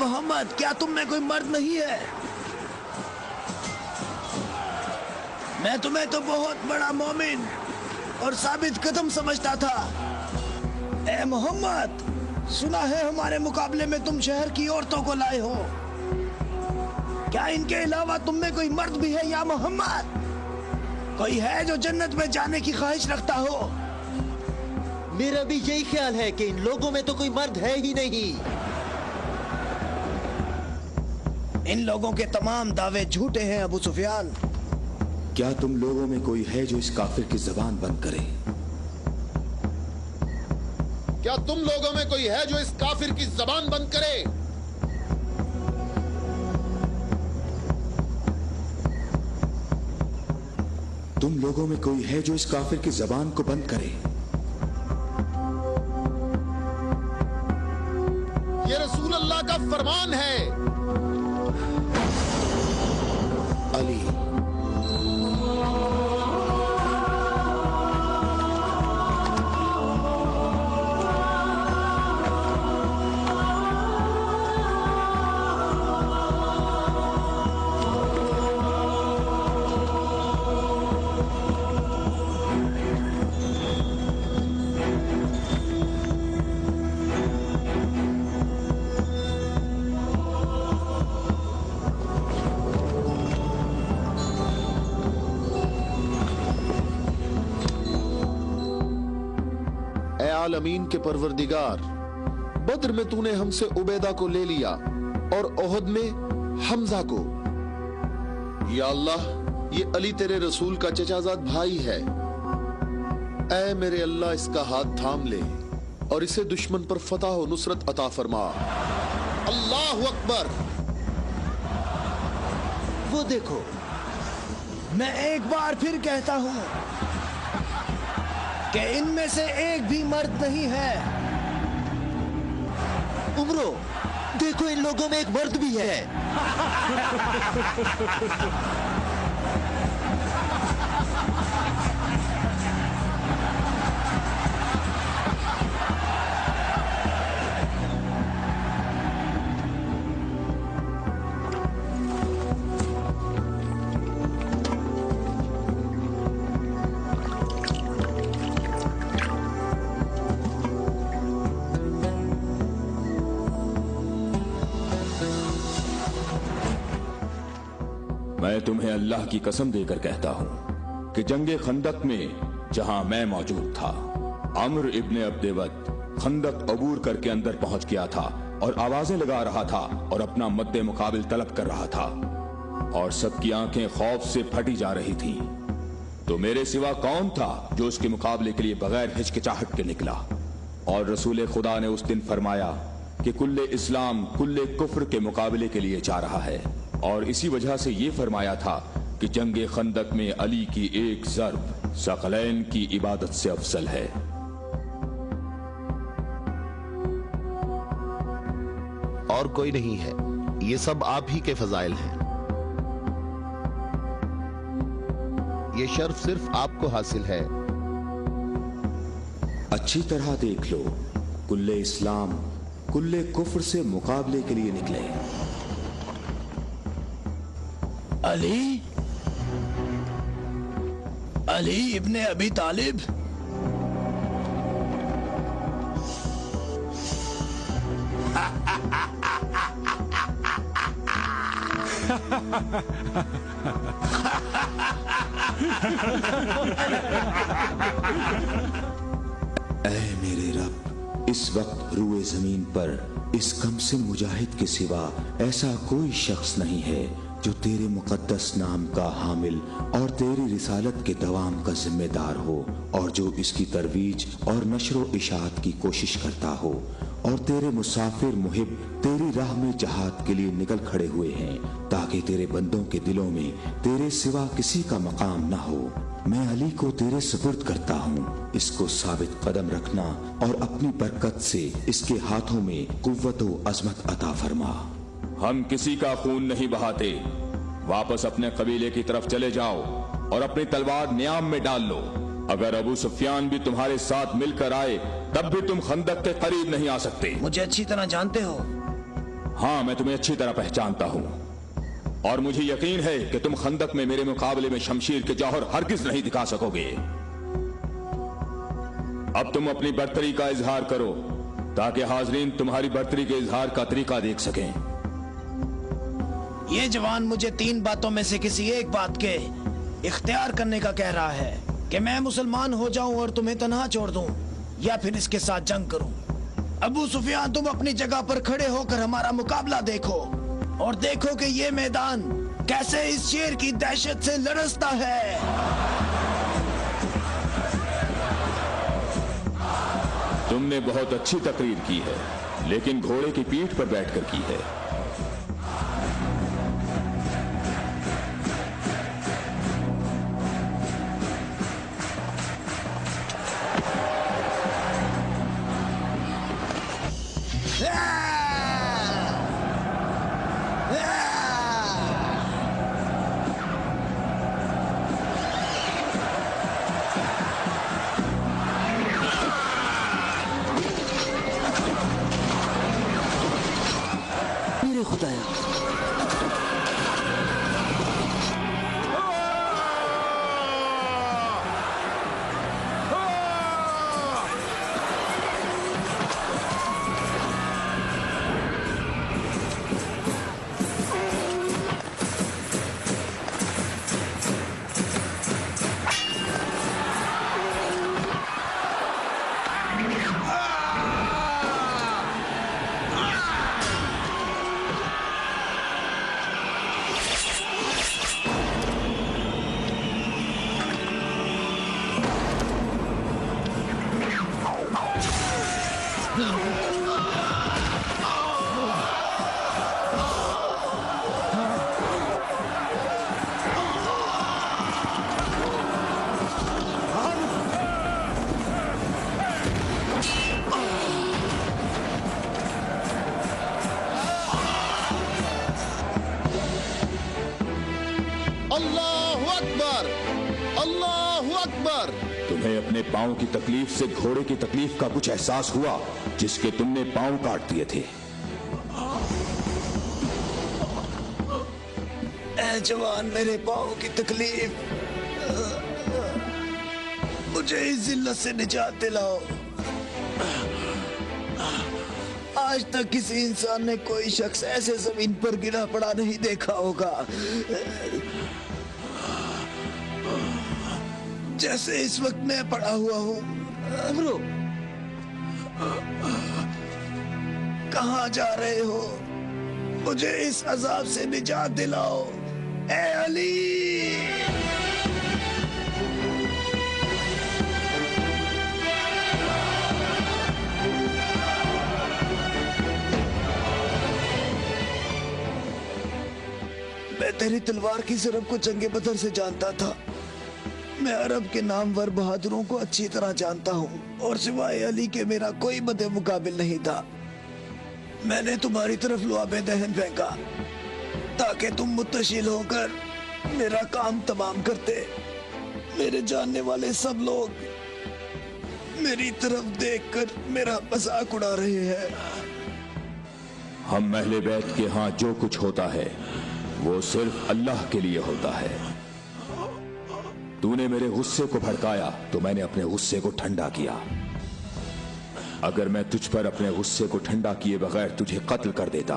محمد کیا تم میں کوئی مرد نہیں ہے؟ میں تمہیں تو بہت بڑا مومن اور ثابت قدم سمجھتا تھا۔ اے محمد سنا ہے ہمارے مقابلے میں تم شہر کی عورتوں کو لائے ہو، کیا ان کے علاوہ تم میں کوئی مرد بھی ہے یا محمد؟ کوئی ہے جو جنت میں جانے کی خواہش رکھتا ہو؟ میرا بھی یہی خیال ہے کہ ان لوگوں میں تو کوئی مرد ہے ہی نہیں۔ ان لوگوں کے تمام دعوے جھوٹے ہیں ابو سفیان۔ کیا تم لوگوں میں کوئی ہے جو اس کافر کی زبان بند کرے؟ کیا تم لوگوں میں کوئی ہے جو اس کافر کی زبان بند کرے؟ تم لوگوں میں کوئی ہے جو اس کافر کی زبان کو بند کرے؟ یہ رسول اللہ کا فرمان ہے۔ علی عالمین کے پروردگار، بدر میں تو نے ہم سے عبیدہ کو لے لیا اور احد میں حمزہ کو۔ یا اللہ یہ علی تیرے رسول کا چچا زاد بھائی ہے، اے میرے اللہ اس کا ہاتھ تھام لے اور اسے دشمن پر فتح و نصرت عطا فرما۔ اللہ اکبر۔ وہ دیکھو، میں ایک بار پھر کہتا ہوں کہ ان میں سے ایک بھی مرد نہیں ہے۔ عمرو دیکھو، ان لوگوں میں ایک مرد بھی ہے۔ میں تمہیں اللہ کی قسم دے کر کہتا ہوں کہ جنگ خندق میں جہاں میں موجود تھا، عمرو ابن عبد ود خندق عبور کر کے اندر پہنچ گیا تھا اور آوازیں لگا رہا تھا اور اپنا مد مقابل طلب کر رہا تھا، اور سب کی آنکھیں خوف سے پھٹی جا رہی تھی۔ تو میرے سوا کون تھا جو اس کے مقابلے کے لیے بغیر ہچکچاہٹ کے نکلا؟ اور رسول خدا نے اس دن فرمایا کہ کل اسلام کل کفر کے مقابلے کے لیے جا رہا ہے، اور اسی وجہ سے یہ فرمایا تھا کہ جنگ خندق میں علی کی ایک ضرب ثقلین کی عبادت سے افضل ہے۔ اور کوئی نہیں ہے، یہ سب آپ ہی کے فضائل ہیں، یہ شرف صرف آپ کو حاصل ہے۔ اچھی طرح دیکھ لو، کل اسلام کل کفر سے مقابلے کے لیے نکلے۔ علی ابن ابی طالب، اے میرے رب، اس وقت روئے زمین پر اس کم سے مجاہد کے سوا ایسا کوئی شخص نہیں ہے جو تیرے مقدس نام کا حامل اور تیری رسالت کے دوام کا ذمہ دار ہو، اور جو اس کی ترویج اور نشر و اشاعت کی کوشش کرتا ہو، اور تیرے مسافر محب تیری راہ میں جہاد کے لیے نکل کھڑے ہوئے ہیں تاکہ تیرے بندوں کے دلوں میں تیرے سوا کسی کا مقام نہ ہو۔ میں علی کو تیرے سپرد کرتا ہوں، اس کو ثابت قدم رکھنا اور اپنی برکت سے اس کے ہاتھوں میں قوت و عظمت عطا فرما۔ ہم کسی کا خون نہیں بہاتے، واپس اپنے قبیلے کی طرف چلے جاؤ اور اپنی تلوار نیام میں ڈال لو۔ اگر ابو سفیان بھی تمہارے ساتھ مل کر آئے تب بھی تم خندق کے قریب نہیں آ سکتے۔ مجھے اچھی طرح جانتے ہو हाँ, मैं तुम्हें अच्छी तरह पहचानता हूं और मुझे यकीन है कि तुम खंदक में मेरे मुकाबले में शमशीर के जौहर हरगिज नहीं दिखा सकोगे। अब तुम अपनी बर्तरी का इजहार करो ताकि हाजरीन तुम्हारी बर्तरी के इजहार का तरीका देख सकें। ये जवान मुझे 3 बातों में से किसी एक बात के इख्तियार करने का कह रहा है कि मैं मुसलमान हो जाऊं और तुम्हें तन्हा छोड़ दूं या फिर इसके साथ जंग करूं। अबू सुफियान, तुम अपनी जगह पर खड़े होकर हमारा मुकाबला देखो और देखो कि ये मैदान कैसे इस शेर की दहशत से लरसता है। तुमने बहुत अच्छी तकरीर की है, लेकिन घोड़े की पीठ पर बैठकर की है। मेरे खुदाया, अल्लाहु अकबर, अल्लाहु अकबर। तुम्हें अपने पांव की तकलीफ से घोड़े की तकलीफ का कुछ एहसास हुआ जिसके तुमने पांव काट दिए थे। ऐ जवान, मेरे पाँव की तकलीफ, मुझे इस जिल्लत से निजात दिलाओ। आज तक किसी इंसान ने कोई शख्स ऐसे जमीन पर गिरा पड़ा नहीं देखा होगा जैसे इस वक्त मैं पड़ा हुआ हूँ। अमरो, कहाँ जा रहे हो? मुझे इस अजाब से निजात दिलाओ, ऐ अली। मैं तेरी तलवार की ज़रब को जंगे बदर से जानता था। मैं अरब के नामवर बहादुरों को अच्छी तरह जानता हूँ और सिवाय अली के मेरा कोई मदे मुकाबिल नहीं था। मैंने तुम्हारी तरफ लुआबे दहन फेंका ताकि तुम मुत्तशिल होकर मेरा काम तमाम करते। मेरे जानने वाले सब लोग मेरी तरफ देखकर मेरा मजाक उड़ा रहे हैं। हम अहले बैत के यहाँ जो कुछ होता है वो सिर्फ अल्लाह के लिए होता है। तूने मेरे गुस्से को भड़काया तो मैंने अपने गुस्से को ठंडा किया। अगर मैं तुझ पर अपने गुस्से को ठंडा किए बगैर तुझे कत्ल कर देता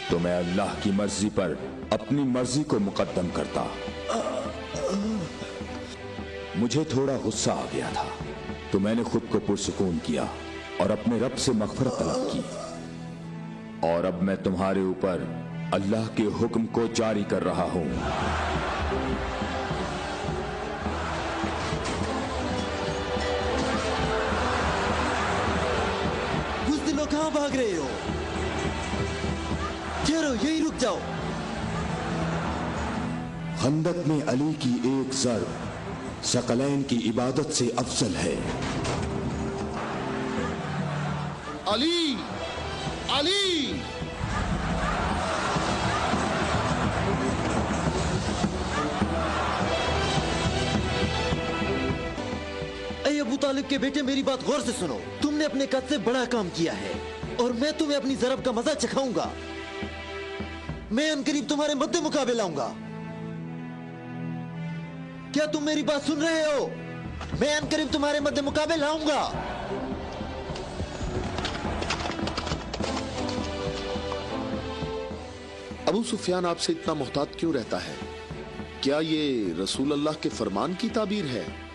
तो मैं अल्लाह की मर्जी पर अपनी मर्जी को मुकद्दम करता। मुझे थोड़ा गुस्सा आ गया था तो मैंने खुद को पुरसुकून किया और अपने रब से मग़फ़िरत तलब की। और अब मैं तुम्हारे ऊपर अल्लाह के हुक्म को जारी कर रहा हूं। बुज़दिलो, कहां भाग रहे हो? ठहरो, यहीं रुक जाओ। खंदक में अली की एक ज़र्ब सकलैन की इबादत से अफजल है। अली, अली। अबू तालिब के बेटे, मेरी बात गौर से सुनो। तुमने अपने कद से बड़ा काम किया है। और मैं तुम्हें अपनी ज़रब का मजा चखाऊंगा। मैं अनकरीब तुम्हारे मद्दे मुकाबले आऊंगा। क्या तुम मेरी बात सुन रहे हो? मैं अनकरीब तुम्हारे मद्दे मुकाबले आऊंगा। अबू सुफियान आपसे इतना मोहतात क्यों रहता है? क्या ये रसूल अल्लाह के फरमान की ताबीर है?